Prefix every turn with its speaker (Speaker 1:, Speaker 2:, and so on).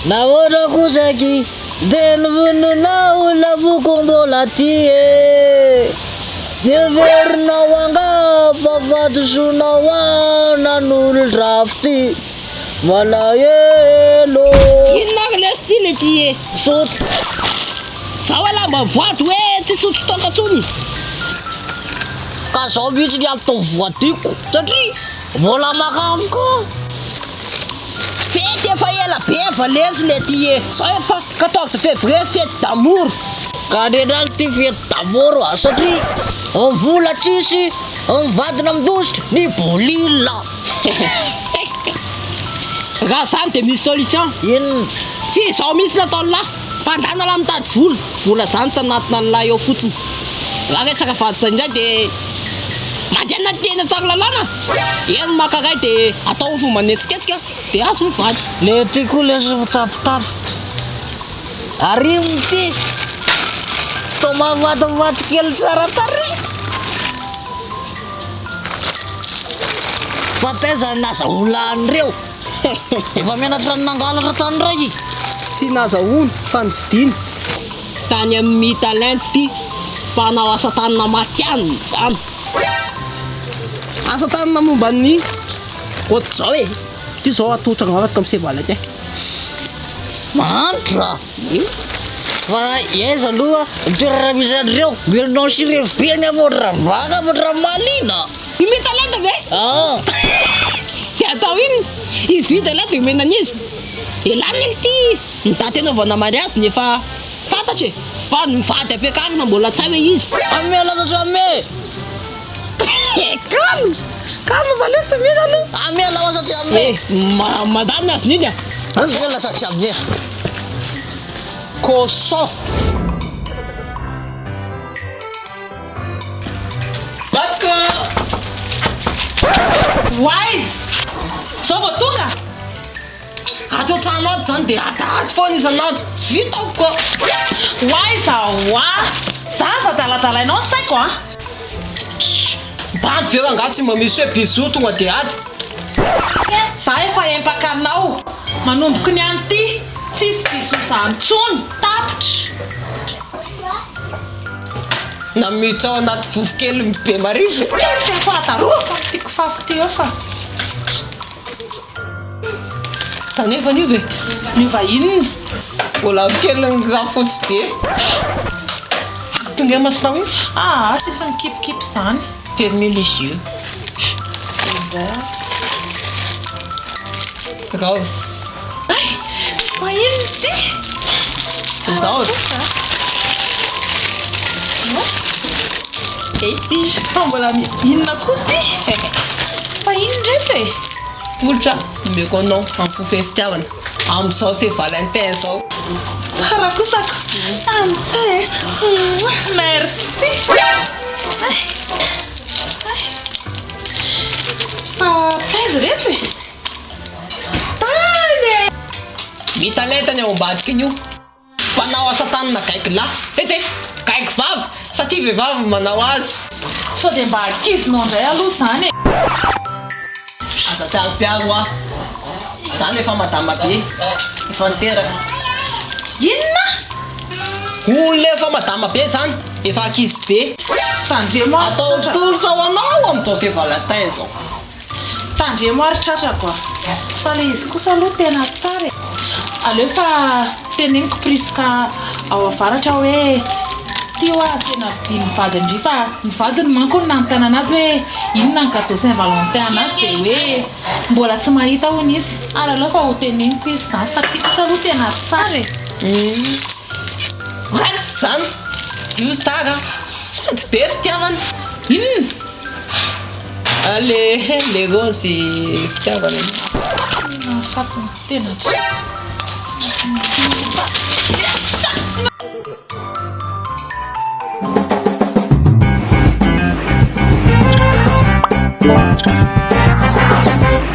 Speaker 1: Nahoatra kosaky dia nivononao lavoko mbola ty e. Neverinao angamba vatosoanao nan'olo-drafty malahelo.
Speaker 2: Inona le style ty e?
Speaker 1: Sotra.
Speaker 2: Zaho lamba vato hoe tsy sotro tonkatsony.
Speaker 1: Ka zaho mihitsy ny atao voadiko satria mbola makafoko.
Speaker 2: Fety efa ela be valesy le ty e. Zaho efa 14 février fety d'amour.
Speaker 1: Ka nen'aly ty fety d'amour satria ny vola tsisy ny vadina midositra ny bolila.
Speaker 2: Raha zany de misy solution.
Speaker 1: Inona?
Speaker 2: Tsy zaho mihitsy natao lahy fandana lahy mitady vola zany tsy anatina ny lahy eo fotsiny. Raha resaka vady zany indray de mandeha anaty tena tsara lalàna. Eny makaray de atao fomba netsiketsika de azo mivady.
Speaker 1: Le ty koa lesa tapitapy arimo ty to mavativaty kely tsara tary fa teza naza olan'ireo efa mianatra ny nangalatra tany raiky.
Speaker 2: Tsy nazahoany fa nividiny tany amin'ny talent ty mpanao asa tanana matiany zany. Asa tanana momba ny ohatry zao e. Ty zao atotra ngavatra tamin'ny Saint Valentin.
Speaker 1: Mantra fa eza aloha toerana misy an'ireo mirinao sirevy be ny avodra vaka avodra malina.
Speaker 2: Ime talent ve? Atao iny ividy la de menan'izy elany ty mitady anaovana mariazy nefa fantatry e fa nivady ampiakarina mbola tsara izy.
Speaker 1: Ame lasa ame
Speaker 2: calme Valentin mena aloha.
Speaker 1: Ame lasa tsy ame
Speaker 2: madame azy niny
Speaker 1: ame lasa tsy ame
Speaker 2: cochon. Batko wise so vao tonga ato tranoato zany de atady foana isanandro tsy vitako koa. Wise aoa zaza daladalainao saiko a bady vera nga tsy mamisy hoe bisou tonga de ady. Za efa empakanao manomboky ny any ty tsisy bisou zany tsony tapitra na miditra ao anaty vovokely be marivo fa ataroako tiako fafy ty eo fa zany efa niova e niova inony vola kely raha fotsy be tonga masinao iny tsisy mikipikipy zany. Fermez les yeux. Rose. Maïn ty. C'est rose. Et puis, mbola mihinana koa ty. Fa iny ndray e. Tolotra meko anao amin'ny fofo fitiavana amin'izao c'est Valentin zao. Tsara kosako. Antsa e. Merci. Taiza reto e. Tany vita lentany ao ambadika iny io mpanao asa tanana gaigy lahy etsy gaigy vavy satria vehivavy manao azy so de mba akizinao ndray aloha zany e. Asa salim-piaro a zany efa madama be efa niteraka. Inona? Olona efa madama be zany efa akizy be tandremo atao tolotra ho anao amin'izao Saint Valentin zao. Tandremo aritratra koa fa le izy kosa aloha tena tsara e. Aleo fa teneniko prisika ao avaratra hoe ty ho azy tena vidiny mivady indri fa mivadiny manko nanontany anazy hoe inona ny gâteau Saint Valentin anazy de hoe mbola tsy mahita hono izy ary aleo fa ho teneniko izy zany fa ty kosa aloha tena tsara e. Ratsy zany io tsara sady be fitiavana. Inona? Le rose fitiavana fatony tena tsy